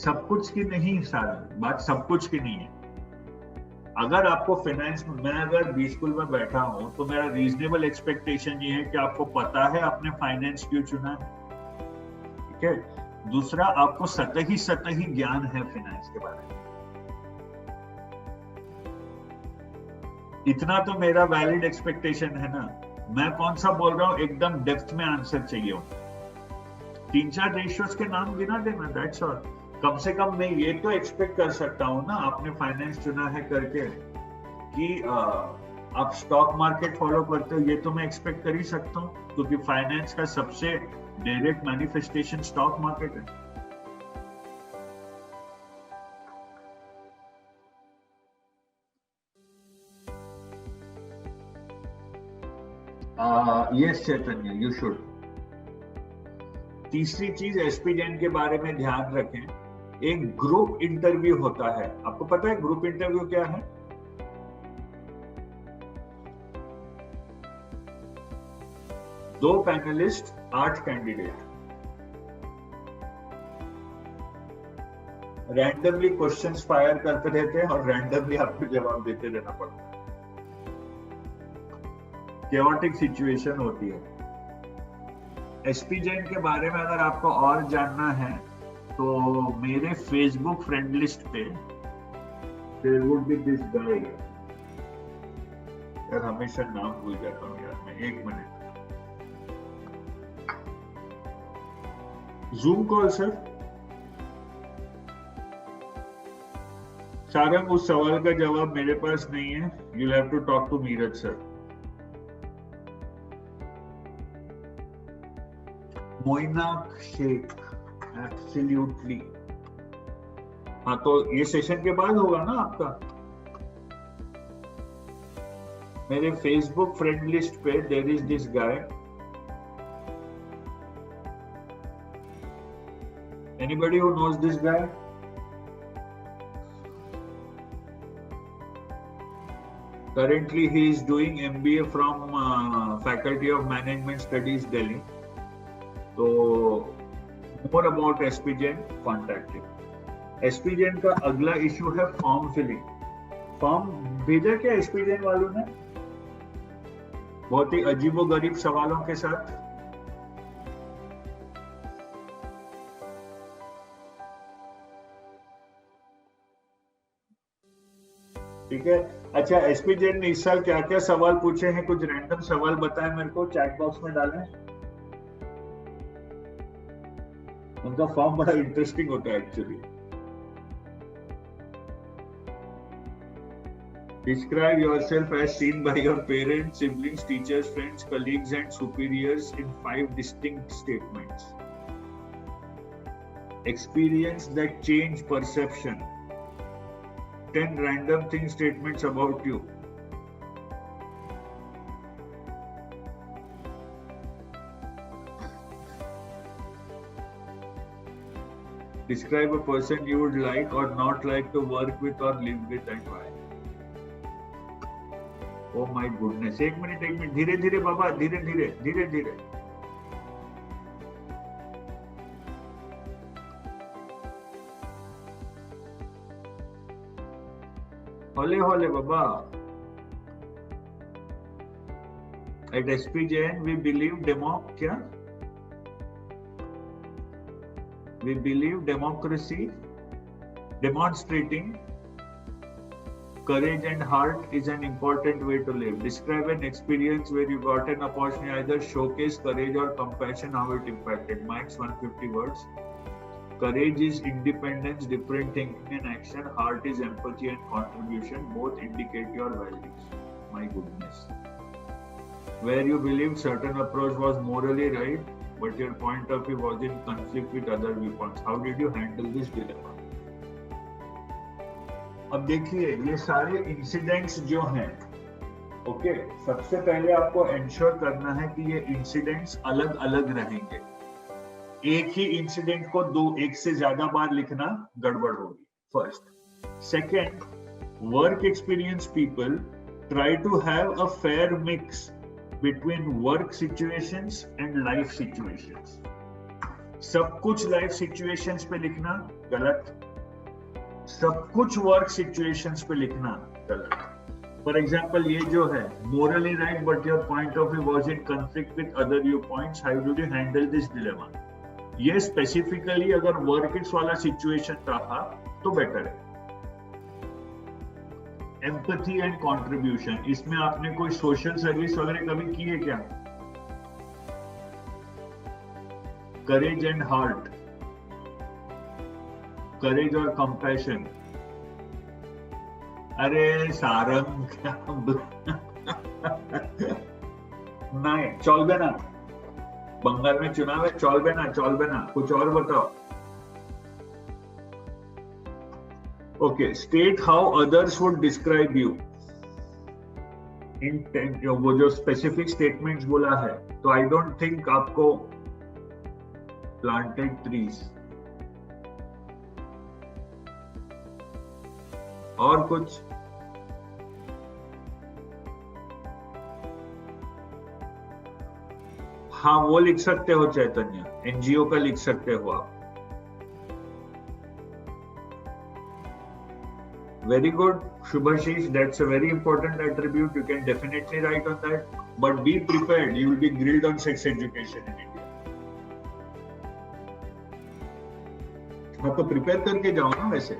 सब कुछ की नहीं, सारी बात सब कुछ की नहीं है. अगर आपको फाइनेंस में, मैं अगर बी स्कूल में बैठा हूं तो मेरा रीजनेबल एक्सपेक्टेशन ये है कि आपको पता है आपने फाइनेंस क्यों चुना है. ठीक है. दूसरा, आपको सतही ज्ञान है फाइनेंस के बारे में. इतना तो मेरा वैलिड एक्सपेक्टेशन है ना. मैं कौन सा बोल रहा हूं, एकदम डेप्थ में आंसर चाहिए हो. 3-4 रेशियोज के नाम गिना देना, दैट्स ऑल. कम से कम मैं ये तो एक्सपेक्ट कर सकता हूँ ना, आपने फाइनेंस चुना है करके, कि आप स्टॉक मार्केट फॉलो करते हो, ये तो मैं एक्सपेक्ट कर ही सकता हूँ, क्योंकि फाइनेंस का सबसे डायरेक्ट मैनिफेस्टेशन स्टॉक मार्केट है. Yes Chaitanya, you should. तीसरी चीज, एसपीजेन के बारे में ध्यान रखें. एक ग्रुप इंटरव्यू होता है. आपको पता है ग्रुप इंटरव्यू क्या है? दो panelist, 8 candidate, randomly questions fire करते रहते हैं और रैंडमली आपको जवाब देते रहना पड़ता है. केओटिक सिचुएशन होती है. एसपीजेन के बारे में अगर आपको और जानना है तो मेरे फेसबुक फ्रेंड लिस्ट पे there would be this guy. यार हमेशा नाम भूल जाता हूँ यार मैं, एक minute. Zoom call sir. Sarang, उस सवाल का जवाब मेरे पास नहीं है. You have to talk to Neeraj sir. Moinak Shaikh, absolutely. हाँ, तो ये सेशन के बाद होगा ना आपका. मेरे फेसबुक फ्रेंड लिस्ट पे there is this guy. Anybody who knows this guy? Currently he is doing MBA from Faculty of Management Studies, Delhi. तो more about SPJN, contact him. SPJN का अगला इशू है फॉर्म फिलिंग. फॉर्म भेजा क्या SPJN वालों ने? बहुत ही अजीबोगरीब सवालों के साथ. ठीक है. अच्छा, SPJN ने इस साल क्या क्या सवाल पूछे हैं? कुछ रैंडम सवाल बताएं मेरे को, चैट बॉक्स में डालें. उनका फॉर्म बड़ा इंटरेस्टिंग होता है actually. Describe yourself as seen by your parents, siblings, teachers, friends, colleagues, and superiors in 5 distinct statements. Experience that change perception. 10 random thing statements about you. Describe a person you would like or not like to work with or live with and why. Oh my goodness. एक minute धीरे धीरे बाबा, धीरे धीरे. होले बाबा. At SPJN we believe We believe democracy, demonstrating courage and heart is an important way to live. Describe an experience where you got an opportunity, either showcase courage or compassion, how it impacted. Max 150 words. Courage is independence, different thinking and action. Heart is empathy and contribution. Both indicate your values. My goodness. Where you believe certain approach was morally right, but your point of view was in conflict with other viewpoints. How did you handle this dilemma? अब देखिए ये सारे incidents जो हैं, okay, सबसे पहले आपको ensure करना है कि ये इंसिडेंट्स अलग अलग रहेंगे। एक ही इंसिडेंट को एक से ज्यादा बार लिखना गड़बड़ होगी, first. Second, work experience people try to have a fair mix between work situations and life situations. सब कुछ लाइफ सिचुएशंस पे लिखना गलत, सब कुछ वर्क सिचुएशंस पे लिखना गलत। फॉर एग्जाम्पल ये जो है, Morli right but your point of view was in conflict with other view points, how do you handle this dilemma. ये स्पेसिफिकली अगर वर्क वाला सिचुएशन रहा तो बेटर है। एम्पैथी एंड कंट्रीब्यूशन, इसमें आपने कोई सोशल सर्विस वगैरह कभी की है क्या? करेज एंड हार्ट, करेज और कंपैशन, अरे सारंग क्या नहीं, चलबे ना, बंगाल में चुनाव है, चलबे ना, कुछ और बताओ। Okay, state how others would describe you in, वो जो स्पेसिफिक स्टेटमेंट्स बोला है, तो आई डोंट थिंक आपको प्लांटेड ट्रीज और कुछ हाँ वो लिख सकते हो चैतन्य, एनजीओ का लिख सकते हो आप। Very good, Shubhashish. That's a very important attribute. You can definitely write on that. But be prepared. You will be grilled on sex education in India. हाँ तो प्रिपेयर करके जाओ ना, वैसे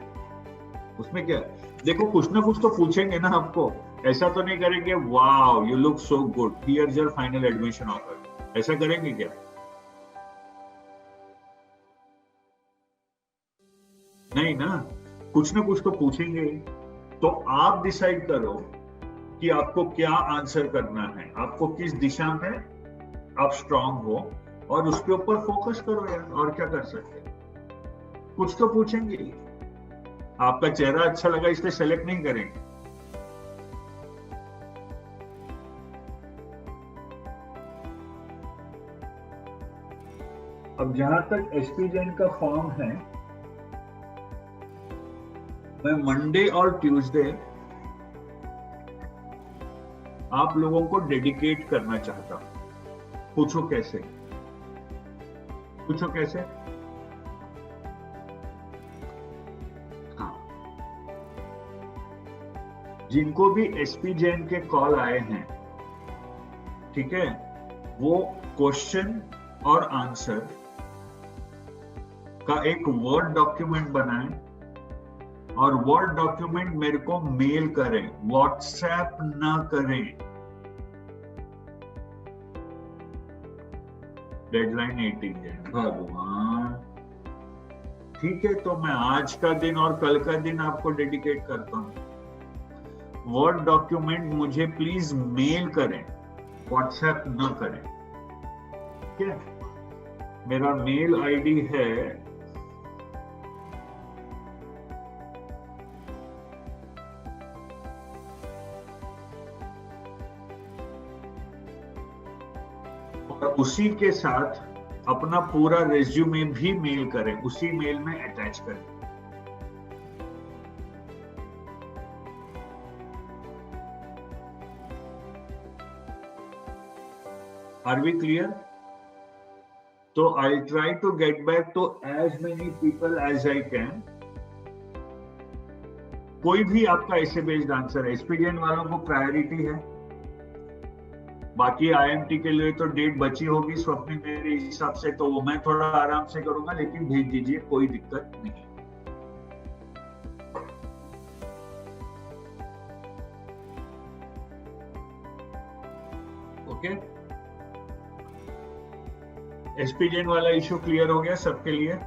उसमें क्या है? देखो कुछ ना कुछ तो पूछेंगे ना आपको, ऐसा तो नहीं करेंगे wow you look so good, here's your final admission offer, ऐसा करेंगे क्या? नहीं ना, कुछ ना कुछ तो पूछेंगे। तो आप डिसाइड करो कि आपको क्या आंसर करना है, आपको किस दिशा में आप स्ट्रांग हो, और उसके ऊपर फोकस करो यार, और क्या कर सकते हैं। कुछ तो पूछेंगे। आपका चेहरा अच्छा लगा इसलिए सेलेक्ट नहीं करेंगे। अब जहां तक एसपी जैन का फॉर्म है, मैं मंडे और ट्यूसडे आप लोगों को डेडिकेट करना चाहता हूं। पूछो कैसे? पूछो कैसे? हाँ, जिनको भी एसपी जैन के कॉल आए हैं, ठीक है, वो क्वेश्चन और आंसर का एक वर्ड डॉक्यूमेंट बनाएं और वर्ड डॉक्यूमेंट मेरे को मेल करें, व्हाट्सएप ना करें। डेडलाइन 18 है भगवान। ठीक है, तो मैं आज का दिन और कल का दिन आपको डेडिकेट करता हूं। वर्ड डॉक्यूमेंट मुझे प्लीज मेल करें, व्हाट्सएप ना करें। ठीक है, मेरा मेल आईडी है उसी के साथ अपना पूरा रेज्यूमे भी मेल करें, उसी मेल में अटैच करें। Are we clear? तो I try to get back to as many people as I can. कोई भी आपका ऐसे बेस्ड आंसर है, एसपीडीएन वालों को प्रायोरिटी है, बाकी आईएमटी के लिए तो डेट बची होगी स्वप्न मेरे हिसाब से, तो वो मैं थोड़ा आराम से करूंगा, लेकिन भेज दीजिए, कोई दिक्कत नहीं। ओके, एसपीजन वाला इशू क्लियर हो गया सबके लिए?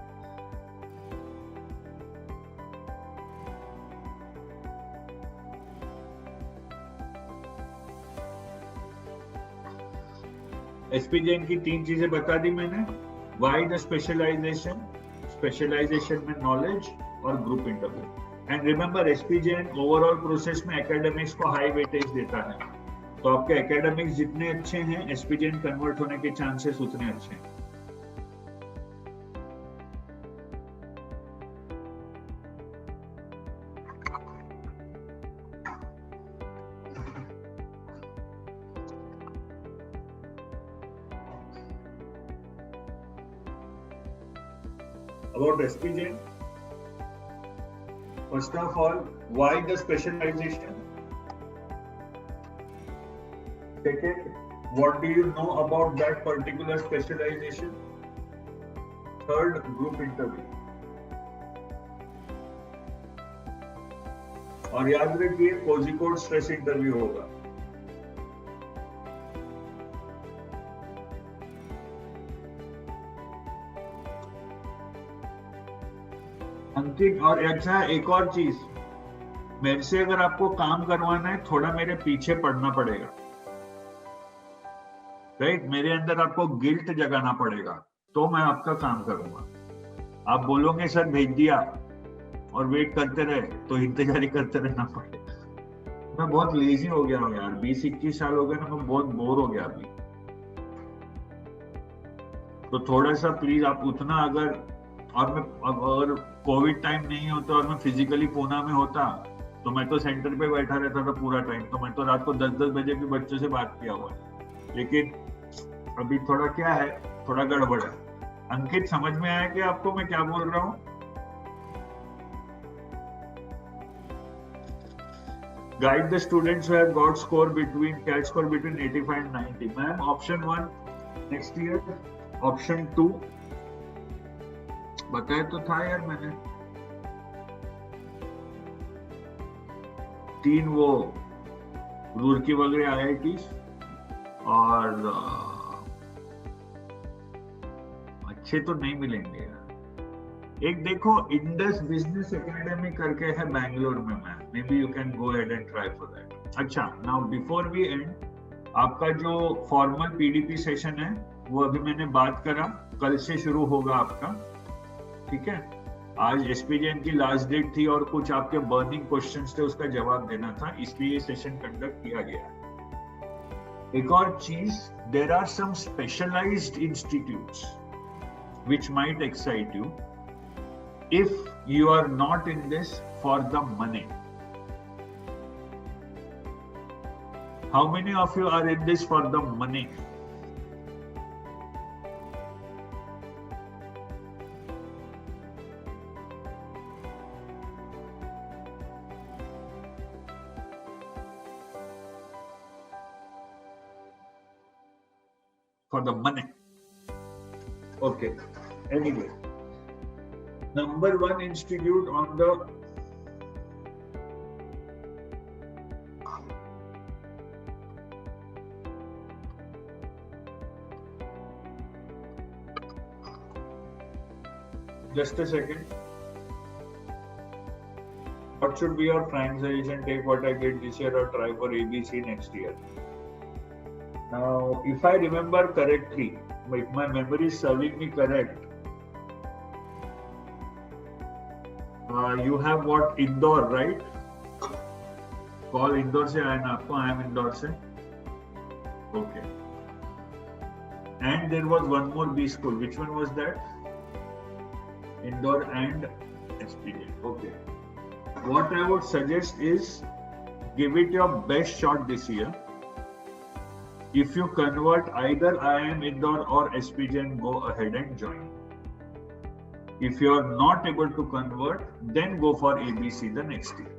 एसपीजेन की 3 चीजें बता दी मैंने। वाई द स्पेशलाइजेशन, स्पेशलाइजेशन में नॉलेज और group interview. And remember SPJN overall process में एकेडमिक्स को हाई वेटेज देता है, तो आपके एकेडमिक्स जितने अच्छे हैं एसपीजेएन कन्वर्ट होने के चांसेस उतने अच्छे हैं। About SPJN, first of all, why the specialization? Second, what do you know about that particular specialization? Third, group interview. और याद रखिए कोझिकोड स्ट्रेस इंटरव्यू होगा। अंकित, और अच्छा एक और चीज, मेरे से अगर आपको काम करवाना है थोड़ा मेरे पीछे पड़ना पड़ेगा, राइट? मेरे अंदर आपको गिल्ट जगाना पड़ेगा तो मैं आपका काम करूंगा। आप बोलोगे सर भेज दिया और वेट करते रहे तो इंतजारी करते रहना पड़ेगा। मैं बहुत लेजी हो गया हूँ यार, 20-21 साल हो गए ना, मैं बहुत बोर हो गया अभी। तो थोड़ा सा प्लीज आप उतना अगर कोविड टाइम नहीं होता और मैं फिजिकली पूना में होता तो मैं तो सेंटर पे बैठा रहता था पूरा टाइम, तो मैं तो रात को 10-10 बजे भी बच्चों से बात किया हुआ है। लेकिन अभी थोड़ा क्या है, थोड़ा गड़बड़ है। अंकित, समझ में आया कि आपको मैं क्या बोल रहा हूँ? Guide the students who have got CAT score between 85 and 90. Ma'am, option 1 next year, option 2 बताया तो था यार मैंने, 3 वो रुड़की वगैरह IITs और अच्छे तो नहीं मिलेंगे यार। एक देखो इंडस बिजनेस एकेडमी करके है बैंगलोर में, ma'am, may be you can go ahead and try for that. अच्छा, नाउ बिफोर वी एंड, आपका जो फॉर्मल पीडीपी सेशन है वो अभी मैंने बात करा, कल से शुरू होगा आपका, ठीक है? आज एसपीजेएन की लास्ट डेट थी और कुछ आपके बर्निंग क्वेश्चंस थे, उसका जवाब देना था, इसलिए ये सेशन कंडक्ट किया गया। एक और चीज, there are some specialised institutes which might excite you if you are not in this for the money. How many of you are in this for the money? For the money. Okay. Anyway, number 1 institute on the just a second. What should be your frank suggestion? Take what I get this year or try for ABC next year. Now, if I remember correctly, if my memory is serving me correct, you have what, Indore, right? Call Indore से आया ना आपको? I am Indore से. Okay. And there was one more B school. Which one was that? Indore and SPJ. Okay. What I would suggest is give it your best shot this year. If you convert either IIM Indore or SPJ, go ahead and join. If you are not able to convert, then go for ABC the next year.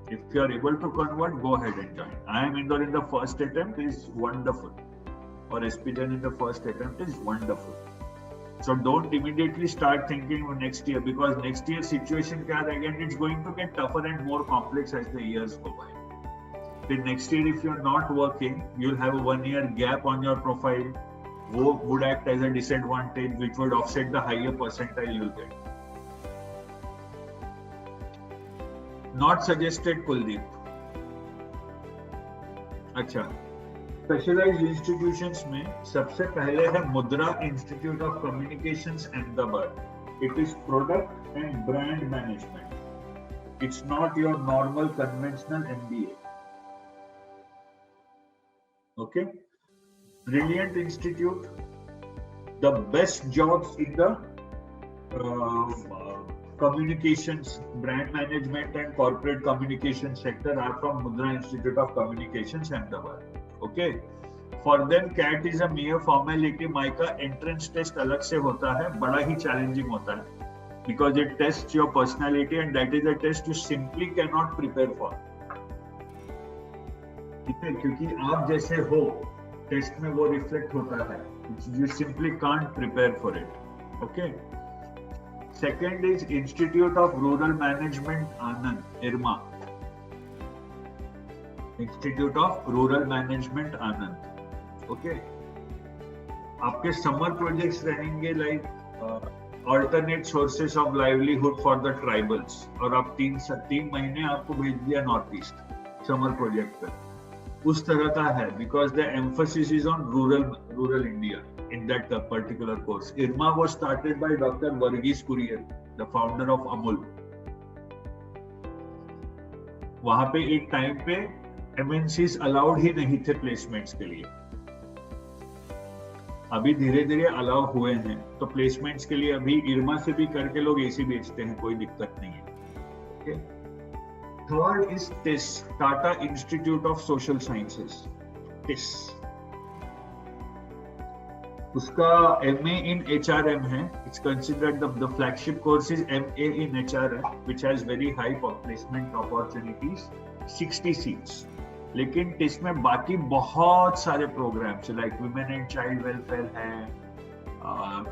If you are able to convert, go ahead and join. IIM Indore in the first attempt is wonderful, or SPJ in the first attempt is wonderful. So don't immediately start thinking of next year, because next year situation again it's going to get tougher and more complex as the years go by. Then next year, if you're not working, you'll have a 1-year gap on your profile. Wo would act as a disadvantage, which would offset the higher percentile you'll get. Not suggested, Kuldeep. अच्छा, specialised institutions में सबसे पहले है मुद्रा institute of communications Ahmedabad. It is product and brand management. It's not your normal conventional MBA. Okay? Brilliant institute. The best jobs in the communications, brand management and corporate communication sector are from Mudra Institute of Communications, Ahmedabad. Okay? For them, CAT is a mere formality. Mica entrance test अलग से होता है, बड़ा ही challenging होता है. Because it tests your personality and that is a test you simply cannot prepare for. ठीक है, क्योंकि आप जैसे हो टेस्ट में वो रिफ्लेक्ट होता है. You simply can't prepare for it. Okay. Second is Institute of Rural Management, Anand, IRMA. Institute of Rural Management, Anand. Okay. आपके समर प्रोजेक्ट्स रहेंगे like alternate sources of livelihood for the tribals, और आप तीन महीने आपको भेज दिया north east summer project पे, उस तरह का है, because the emphasis is on rural India in that particular course. IRMA was started by Dr. Varghese Kurian, the founder of Amul. वहां पे एक टाइम पे MNCs अलाउड ही नहीं थे प्लेसमेंट्स के लिए. अभी धीरे धीरे अलाउ हुए हैं, तो प्लेसमेंट्स के लिए अभी इरमा से भी करके लोग एसी बेचते हैं, कोई दिक्कत नहीं है. Third is TISS, Tata institute of social sciences, TISS. उसका MA in HRM है. It's considered the flagship course is MA in HRM, which has very high placement opportunities, 60 seats. लेकिन टिस में बाकी बहुत सारे programmes like women and child welfare है,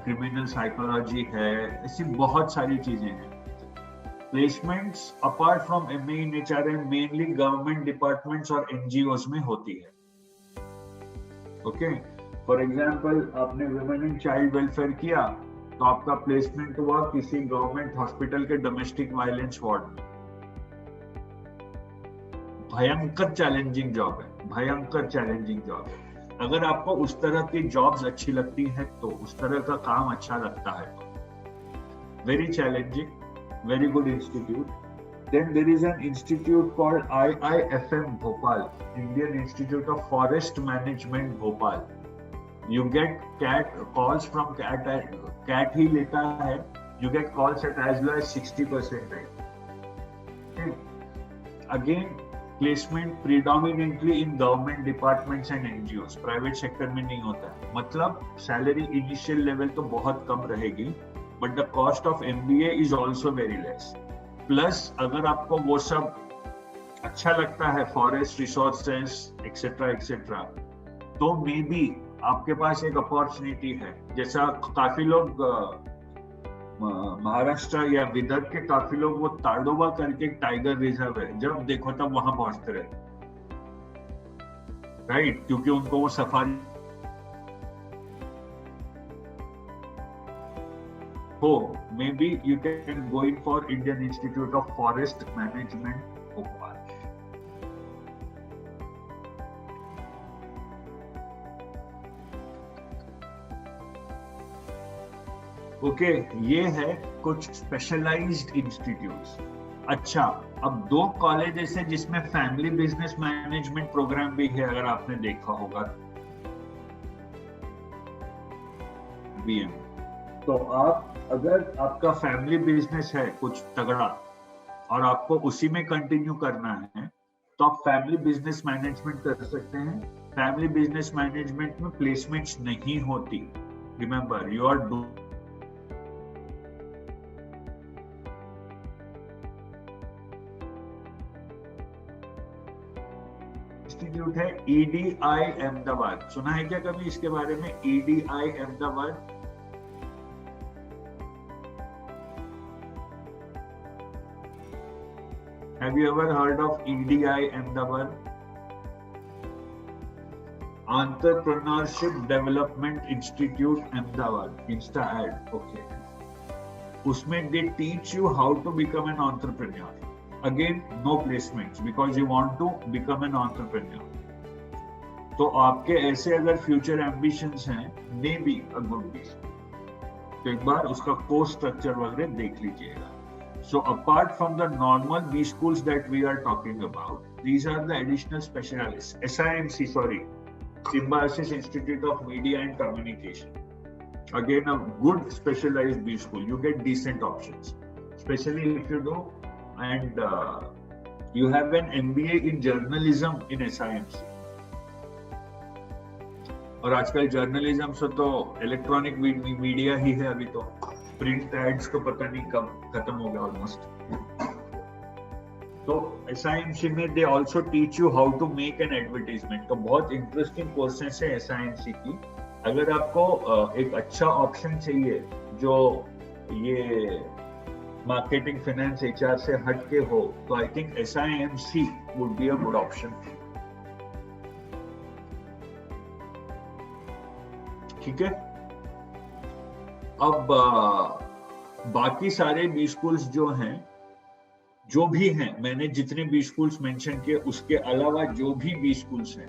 criminal psychology है, ऐसी बहुत सारी चीजें हैं. Placements apart from MA in HRM mainly government departments और NGOs में होती है. ओके, फॉर एग्जांपल आपने वुमेन एंड चाइल्ड वेलफेयर किया तो आपका प्लेसमेंट हुआ किसी गवर्नमेंट हॉस्पिटल के डोमेस्टिक वायलेंस वार्ड में. भयंकर चैलेंजिंग जॉब है, भयंकर चैलेंजिंग जॉब है. अगर आपको उस तरह की जॉब्स अच्छी लगती है तो, उस तरह का काम अच्छा लगता है तो, very challenging, very good institute. Then there is an institute called IIFM Bhopal, Indian institute of forest management Bhopal. You get CAT calls from CAT ही लेता है. You get calls at as low as 60%. Again placement predominantly in government departments and NGOs, private sector में नहीं होता है. मतलब salary initial level तो बहुत कम रहेगी, but the cost of MBA is also very less. Plus अगर आपको वो सब अच्छा लगता है, फॉरेस्ट रिसोर्सेस एक्सेट्रा एक्सेट्रा, तो मे बी आपके पास एक अपॉर्चुनिटी है. जैसा काफी लोग महाराष्ट्र या विदर्भ के काफी लोग, वो ताडोबा करके एक टाइगर रिजर्व है, जब देखो तब वहां पहुंचते रहे, राइट, क्योंकि उनको वो सफारी हो. May be you can go in for Indian institute of forest management Bhopal. Okay, ये है कुछ स्पेशलाइज्ड इंस्टीट्यूट्स. अच्छा, अब 2 कॉलेजेस है जिसमें फैमिली बिजनेस मैनेजमेंट प्रोग्राम भी है, अगर आपने देखा होगा BM. तो आप, अगर आपका फैमिली बिजनेस है कुछ तगड़ा और आपको उसी में कंटिन्यू करना है, तो आप फैमिली बिजनेस मैनेजमेंट कर सकते हैं. फैमिली बिजनेस मैनेजमेंट में प्लेसमेंट्स नहीं होती. रिमेंबर, यू आर इंस्टीट्यूट है EDI अहमदाबाद. सुना है क्या कभी इसके बारे में? EDI Ahmedabad. Have you ever heard of EDI Ahmedabad? Entrepreneurship Development Institute Ahmedabad. Insta ad. Okay. उसमें they teach you how to become an entrepreneur. Again, no placements because you want to become an entrepreneur. तो आपके ऐसे अगर future ambitions हैं, may be a good decision. तो एक बार उसका course structure वगैरह देख लीजिएगा. So apart from the normal B schools that we are talking about, these are the additional specialists. SIMC, Symbiosis Institute of Media and Communication. Again, a good specialized B school. You get decent options, especially if you do and you have an MBA in journalism in SIMC. और आजकल journalism से तो electronic media ही है, अभी तो print ads तो पता नहीं कब खत्म हो गया ऑलमोस्ट. तो SIMC में they also teach you how to make an advertisement. तो बहुत इंटरेस्टिंग कोर्सेस है SIMC की. अगर आपको एक अच्छा ऑप्शन चाहिए जो ये मार्केटिंग, फाइनेंस, HR से हट के हो, तो I think SIMC would be a good option. ठीक है. अब बाकी सारे बी स्कूल्स जो भी हैं, मैंने जितने बी स्कूल्स मेंशन किए उसके अलावा जो भी बी स्कूल्स हैं,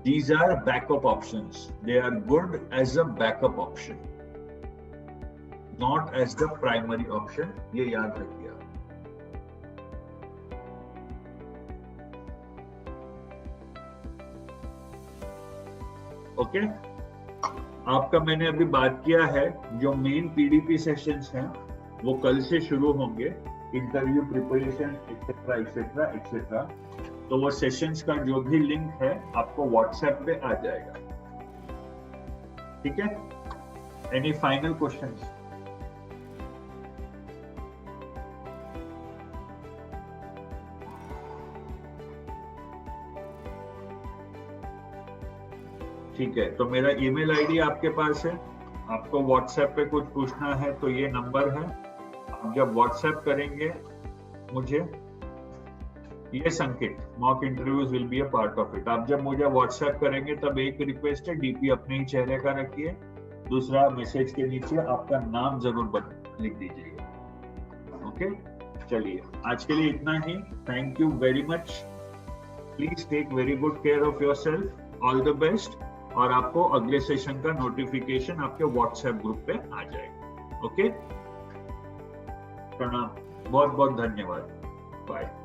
these are backup options. They are good as a backup option, not as the primary option. ये याद रखिए. ओके. आपका मैंने अभी बात किया है, जो मेन PDP सेशंस हैं वो कल से शुरू होंगे. Interview preparation etcetera etcetera etcetera. तो वो सेशंस का जो भी लिंक है आपको व्हाट्सएप पे आ जाएगा. ठीक है. Any final questions? ठीक है. तो मेरा ईमेल आईडी आपके पास है. आपको व्हाट्सएप पे कुछ पूछना है तो ये नंबर है. आप जब व्हाट्सएप करेंगे मुझे, ये संकेत, mock interviews will be a part of it. आप जब मुझे व्हाट्सएप करेंगे तब एक रिक्वेस्ट है, डीपी अपने ही चेहरे का रखिए. दूसरा, मैसेज के नीचे आपका नाम जरूर लिख दीजिएगा. ओके. चलिए, आज के लिए इतना ही. Thank you very much. Please take very good care of yourself. All the best. और आपको अगले सेशन का नोटिफिकेशन आपके व्हाट्सएप ग्रुप पे आ जाएगा. ओके. प्रणाम. बहुत बहुत धन्यवाद. बाय.